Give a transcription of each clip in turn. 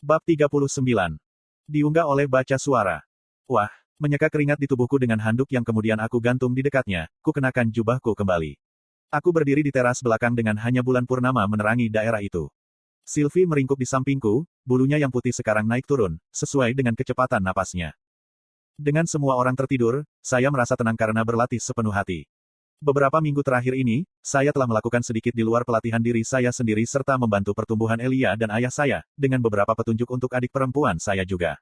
Bab 39. Diunggah oleh baca suara. Wah, menyeka keringat di tubuhku dengan handuk yang kemudian aku gantung di dekatnya, ku kenakan jubahku kembali. Aku berdiri di teras belakang dengan hanya bulan purnama menerangi daerah itu. Sylvie meringkuk di sampingku, bulunya yang putih sekarang naik turun, sesuai dengan kecepatan napasnya. Dengan semua orang tertidur, saya merasa tenang karena berlatih sepenuh hati. Beberapa minggu terakhir ini, saya telah melakukan sedikit di luar pelatihan diri saya sendiri serta membantu pertumbuhan Elia dan ayah saya, dengan beberapa petunjuk untuk adik perempuan saya juga.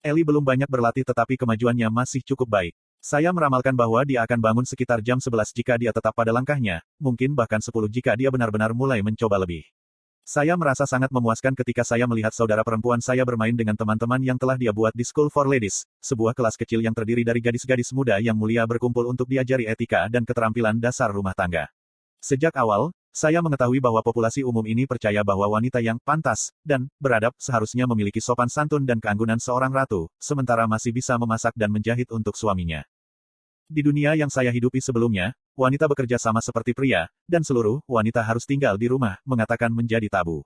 Eli belum banyak berlatih tetapi kemajuannya masih cukup baik. Saya meramalkan bahwa dia akan bangun sekitar jam 11 jika dia tetap pada langkahnya, mungkin bahkan 10 jika dia benar-benar mulai mencoba lebih. Saya merasa sangat memuaskan ketika saya melihat saudara perempuan saya bermain dengan teman-teman yang telah dia buat di School for Ladies, sebuah kelas kecil yang terdiri dari gadis-gadis muda yang mulia berkumpul untuk diajari etika dan keterampilan dasar rumah tangga. Sejak awal, saya mengetahui bahwa populasi umum ini percaya bahwa wanita yang pantas dan beradab seharusnya memiliki sopan santun dan keanggunan seorang ratu, sementara masih bisa memasak dan menjahit untuk suaminya. Di dunia yang saya hidupi sebelumnya, wanita bekerja sama seperti pria, dan seluruh wanita harus tinggal di rumah, mengatakan menjadi tabu.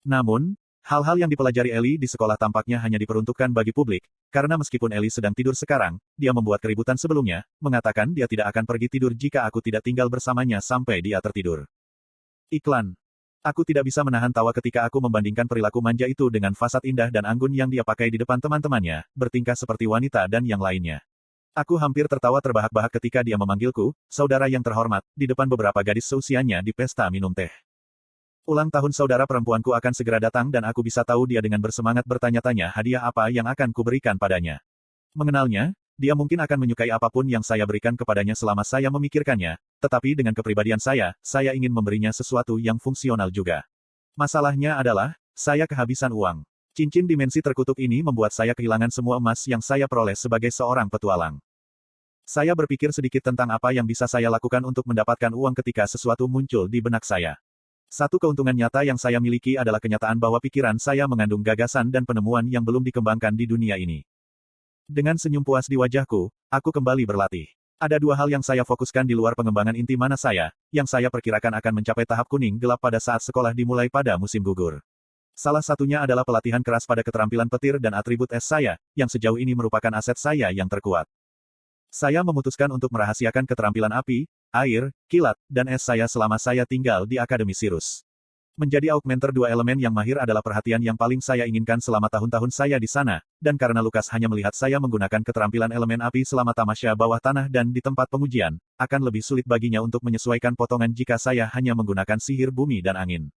Namun, hal-hal yang dipelajari Eli di sekolah tampaknya hanya diperuntukkan bagi publik, karena meskipun Eli sedang tidur sekarang, dia membuat keributan sebelumnya, mengatakan dia tidak akan pergi tidur jika aku tidak tinggal bersamanya sampai dia tertidur. Iklan. Aku tidak bisa menahan tawa ketika aku membandingkan perilaku manja itu dengan fasad indah dan anggun yang dia pakai di depan teman-temannya, bertingkah seperti wanita dan yang lainnya. Aku hampir tertawa terbahak-bahak ketika dia memanggilku, saudara yang terhormat, di depan beberapa gadis seusianya di pesta minum teh. Ulang tahun saudara perempuanku akan segera datang dan aku bisa tahu dia dengan bersemangat bertanya-tanya hadiah apa yang akan kuberikan padanya. Mengenalnya, dia mungkin akan menyukai apapun yang saya berikan kepadanya selama saya memikirkannya, tetapi dengan kepribadian saya ingin memberinya sesuatu yang fungsional juga. Masalahnya adalah, saya kehabisan uang. Cincin dimensi terkutuk ini membuat saya kehilangan semua emas yang saya peroleh sebagai seorang petualang. Saya berpikir sedikit tentang apa yang bisa saya lakukan untuk mendapatkan uang ketika sesuatu muncul di benak saya. Satu keuntungan nyata yang saya miliki adalah kenyataan bahwa pikiran saya mengandung gagasan dan penemuan yang belum dikembangkan di dunia ini. Dengan senyum puas di wajahku, aku kembali berlatih. Ada dua hal yang saya fokuskan di luar pengembangan inti mana saya, yang saya perkirakan akan mencapai tahap kuning gelap pada saat sekolah dimulai pada musim gugur. Salah satunya adalah pelatihan keras pada keterampilan petir dan atribut es saya, yang sejauh ini merupakan aset saya yang terkuat. Saya memutuskan untuk merahasiakan keterampilan api, air, kilat, dan es saya selama saya tinggal di Akademi Sirus. Menjadi augmenter dua elemen yang mahir adalah perhatian yang paling saya inginkan selama tahun-tahun saya di sana, dan karena Lukas hanya melihat saya menggunakan keterampilan elemen api selama tamasya bawah tanah dan di tempat pengujian, akan lebih sulit baginya untuk menyesuaikan potongan jika saya hanya menggunakan sihir bumi dan angin.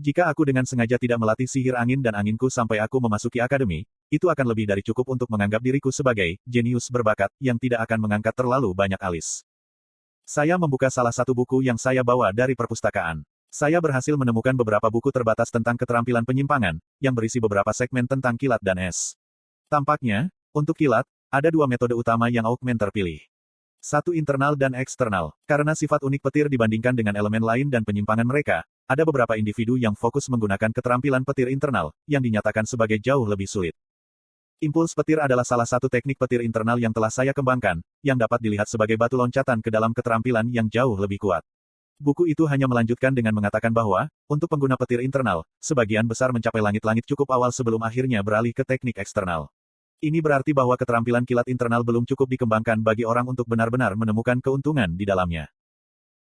Jika aku dengan sengaja tidak melatih sihir angin dan anginku sampai aku memasuki akademi, itu akan lebih dari cukup untuk menganggap diriku sebagai jenius berbakat yang tidak akan mengangkat terlalu banyak alis. Saya membuka salah satu buku yang saya bawa dari perpustakaan. Saya berhasil menemukan beberapa buku terbatas tentang keterampilan penyimpangan, yang berisi beberapa segmen tentang kilat dan es. Tampaknya, untuk kilat, ada dua metode utama yang augmenter pilih. Satu internal dan eksternal. Karena sifat unik petir dibandingkan dengan elemen lain dan penyimpangan mereka, ada beberapa individu yang fokus menggunakan keterampilan petir internal, yang dinyatakan sebagai jauh lebih sulit. Impuls petir adalah salah satu teknik petir internal yang telah saya kembangkan, yang dapat dilihat sebagai batu loncatan ke dalam keterampilan yang jauh lebih kuat. Buku itu hanya melanjutkan dengan mengatakan bahwa, untuk pengguna petir internal, sebagian besar mencapai langit-langit cukup awal sebelum akhirnya beralih ke teknik eksternal. Ini berarti bahwa keterampilan kilat internal belum cukup dikembangkan bagi orang untuk benar-benar menemukan keuntungan di dalamnya.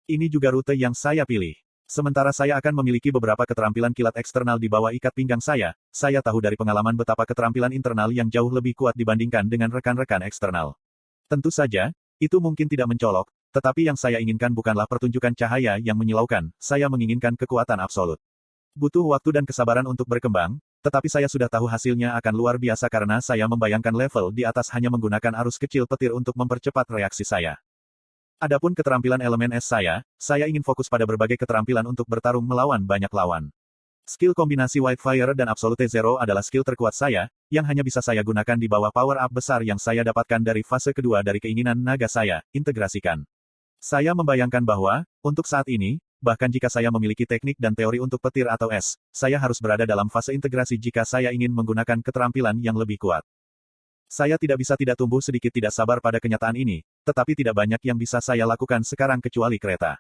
Ini juga rute yang saya pilih. Sementara saya akan memiliki beberapa keterampilan kilat eksternal di bawah ikat pinggang saya tahu dari pengalaman betapa keterampilan internal yang jauh lebih kuat dibandingkan dengan rekan-rekan eksternal. Tentu saja, itu mungkin tidak mencolok, tetapi yang saya inginkan bukanlah pertunjukan cahaya yang menyilaukan, saya menginginkan kekuatan absolut. Butuh waktu dan kesabaran untuk berkembang, tetapi saya sudah tahu hasilnya akan luar biasa karena saya membayangkan level di atas hanya menggunakan arus kecil petir untuk mempercepat reaksi saya. Adapun keterampilan elemen es saya ingin fokus pada berbagai keterampilan untuk bertarung melawan banyak lawan. Skill kombinasi Whitefire dan Absolute Zero adalah skill terkuat saya, yang hanya bisa saya gunakan di bawah power up besar yang saya dapatkan dari fase kedua dari keinginan naga saya, integrasikan. Saya membayangkan bahwa, untuk saat ini, bahkan jika saya memiliki teknik dan teori untuk petir atau es, saya harus berada dalam fase integrasi jika saya ingin menggunakan keterampilan yang lebih kuat. Saya tidak bisa tidak tumbuh sedikit tidak sabar pada kenyataan ini, tetapi tidak banyak yang bisa saya lakukan sekarang kecuali kereta.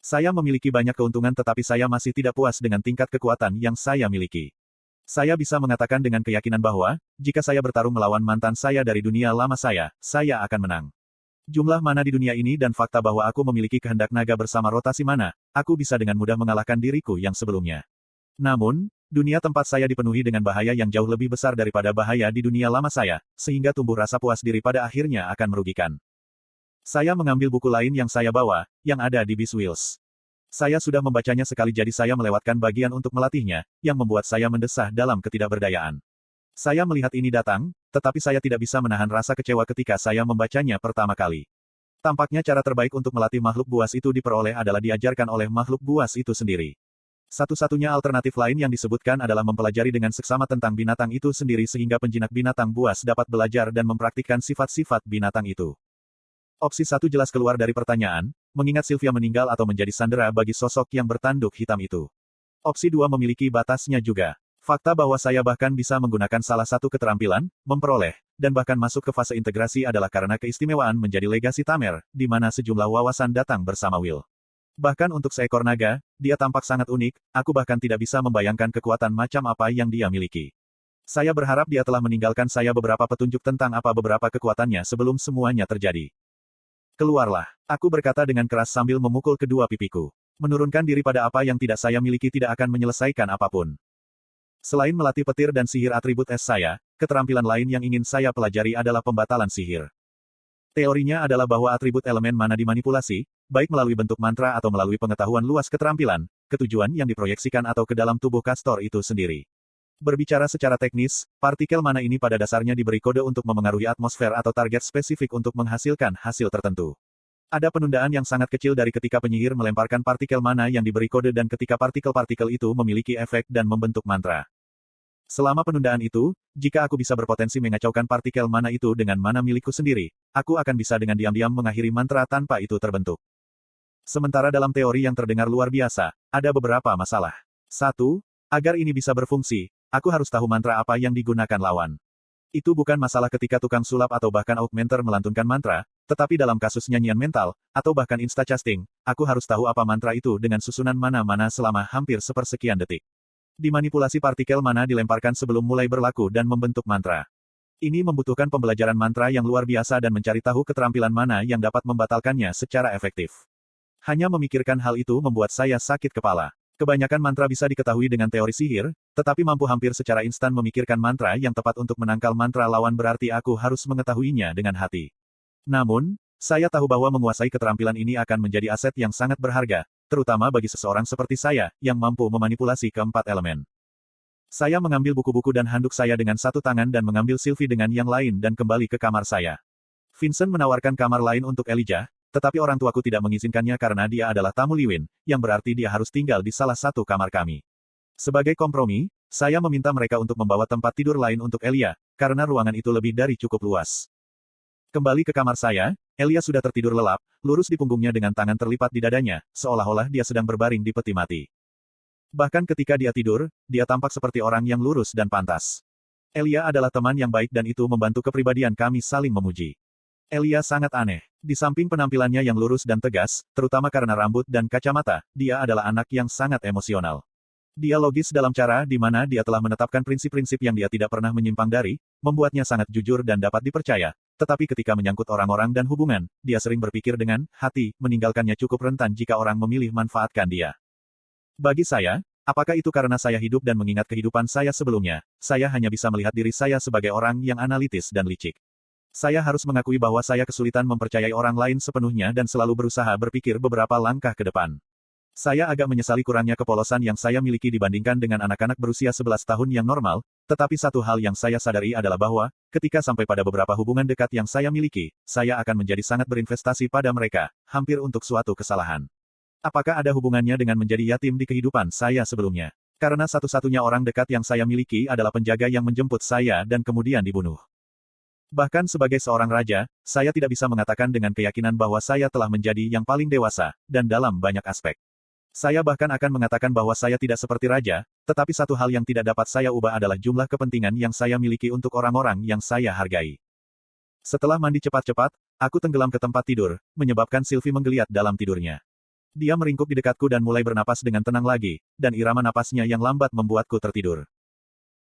Saya memiliki banyak keuntungan tetapi saya masih tidak puas dengan tingkat kekuatan yang saya miliki. Saya bisa mengatakan dengan keyakinan bahwa, jika saya bertarung melawan mantan saya dari dunia lama saya akan menang. Jumlah mana di dunia ini dan fakta bahwa aku memiliki kehendak naga bersama rotasi mana, aku bisa dengan mudah mengalahkan diriku yang sebelumnya. Namun, dunia tempat saya dipenuhi dengan bahaya yang jauh lebih besar daripada bahaya di dunia lama saya, sehingga tumbuh rasa puas diri pada akhirnya akan merugikan. Saya mengambil buku lain yang saya bawa, yang ada di Beast Wheels. Saya sudah membacanya sekali jadi saya melewatkan bagian untuk melatihnya, yang membuat saya mendesah dalam ketidakberdayaan. Saya melihat ini datang, tetapi saya tidak bisa menahan rasa kecewa ketika saya membacanya pertama kali. Tampaknya cara terbaik untuk melatih makhluk buas itu diperoleh adalah diajarkan oleh makhluk buas itu sendiri. Satu-satunya alternatif lain yang disebutkan adalah mempelajari dengan seksama tentang binatang itu sendiri sehingga penjinak binatang buas dapat belajar dan mempraktikkan sifat-sifat binatang itu. Opsi satu jelas keluar dari pertanyaan, mengingat Sylvia meninggal atau menjadi sandera bagi sosok yang bertanduk hitam itu. Opsi dua memiliki batasnya juga. Fakta bahwa saya bahkan bisa menggunakan salah satu keterampilan, memperoleh, dan bahkan masuk ke fase integrasi adalah karena keistimewaan menjadi legasi Tamer, di mana sejumlah wawasan datang bersama Will. Bahkan untuk seekor naga, dia tampak sangat unik, aku bahkan tidak bisa membayangkan kekuatan macam apa yang dia miliki. Saya berharap dia telah meninggalkan saya beberapa petunjuk tentang apa beberapa kekuatannya sebelum semuanya terjadi. Keluarlah, aku berkata dengan keras sambil memukul kedua pipiku. Menurunkan diri pada apa yang tidak saya miliki tidak akan menyelesaikan apapun. Selain melatih petir dan sihir atribut es saya, keterampilan lain yang ingin saya pelajari adalah pembatalan sihir. Teorinya adalah bahwa atribut elemen mana dimanipulasi, baik melalui bentuk mantra atau melalui pengetahuan luas keterampilan, ketujuan yang diproyeksikan atau ke dalam tubuh Castor itu sendiri. Berbicara secara teknis, partikel mana ini pada dasarnya diberi kode untuk memengaruhi atmosfer atau target spesifik untuk menghasilkan hasil tertentu. Ada penundaan yang sangat kecil dari ketika penyihir melemparkan partikel mana yang diberi kode dan ketika partikel-partikel itu memiliki efek dan membentuk mantra. Selama penundaan itu, jika aku bisa berpotensi mengacaukan partikel mana itu dengan mana milikku sendiri, aku akan bisa dengan diam-diam mengakhiri mantra tanpa itu terbentuk. Sementara dalam teori yang terdengar luar biasa, ada beberapa masalah. 1. Agar ini bisa berfungsi, aku harus tahu mantra apa yang digunakan lawan. Itu bukan masalah ketika tukang sulap atau bahkan augmenter melantunkan mantra, tetapi dalam kasus nyanyian mental, atau bahkan instacasting, aku harus tahu apa mantra itu dengan susunan mana-mana selama hampir sepersekian detik. Dimanipulasi partikel mana dilemparkan sebelum mulai berlaku dan membentuk mantra. Ini membutuhkan pembelajaran mantra yang luar biasa dan mencari tahu keterampilan mana yang dapat membatalkannya secara efektif. Hanya memikirkan hal itu membuat saya sakit kepala. Kebanyakan mantra bisa diketahui dengan teori sihir, tetapi mampu hampir secara instan memikirkan mantra yang tepat untuk menangkal mantra lawan berarti aku harus mengetahuinya dengan hati. Namun, saya tahu bahwa menguasai keterampilan ini akan menjadi aset yang sangat berharga, terutama bagi seseorang seperti saya, yang mampu memanipulasi keempat elemen. Saya mengambil buku-buku dan handuk saya dengan satu tangan dan mengambil Sylvie dengan yang lain dan kembali ke kamar saya. Vincent menawarkan kamar lain untuk Elijah, tetapi orang tuaku tidak mengizinkannya karena dia adalah tamu Liwin, yang berarti dia harus tinggal di salah satu kamar kami. Sebagai kompromi, saya meminta mereka untuk membawa tempat tidur lain untuk Elia, karena ruangan itu lebih dari cukup luas. Kembali ke kamar saya, Elia sudah tertidur lelap, lurus di punggungnya dengan tangan terlipat di dadanya, seolah-olah dia sedang berbaring di peti mati. Bahkan ketika dia tidur, dia tampak seperti orang yang lurus dan pantas. Elia adalah teman yang baik dan itu membantu kepribadian kami saling memuji. Elia sangat aneh. Di samping penampilannya yang lurus dan tegas, terutama karena rambut dan kacamata, dia adalah anak yang sangat emosional. Dia logis dalam cara di mana dia telah menetapkan prinsip-prinsip yang dia tidak pernah menyimpang dari, membuatnya sangat jujur dan dapat dipercaya. Tetapi ketika menyangkut orang-orang dan hubungan, dia sering berpikir dengan hati, meninggalkannya cukup rentan jika orang memilih manfaatkan dia. Bagi saya, apakah itu karena saya hidup dan mengingat kehidupan saya sebelumnya, saya hanya bisa melihat diri saya sebagai orang yang analitis dan licik. Saya harus mengakui bahwa saya kesulitan mempercayai orang lain sepenuhnya dan selalu berusaha berpikir beberapa langkah ke depan. Saya agak menyesali kurangnya kepolosan yang saya miliki dibandingkan dengan anak-anak berusia 11 tahun yang normal, tetapi satu hal yang saya sadari adalah bahwa, ketika sampai pada beberapa hubungan dekat yang saya miliki, saya akan menjadi sangat berinvestasi pada mereka, hampir untuk suatu kesalahan. Apakah ada hubungannya dengan menjadi yatim di kehidupan saya sebelumnya? Karena satu-satunya orang dekat yang saya miliki adalah penjaga yang menjemput saya dan kemudian dibunuh. Bahkan sebagai seorang raja, saya tidak bisa mengatakan dengan keyakinan bahwa saya telah menjadi yang paling dewasa, dan dalam banyak aspek. Saya bahkan akan mengatakan bahwa saya tidak seperti raja, tetapi satu hal yang tidak dapat saya ubah adalah jumlah kepentingan yang saya miliki untuk orang-orang yang saya hargai. Setelah mandi cepat-cepat, aku tenggelam ke tempat tidur, menyebabkan Sylvie menggeliat dalam tidurnya. Dia meringkuk di dekatku dan mulai bernapas dengan tenang lagi, dan irama napasnya yang lambat membuatku tertidur.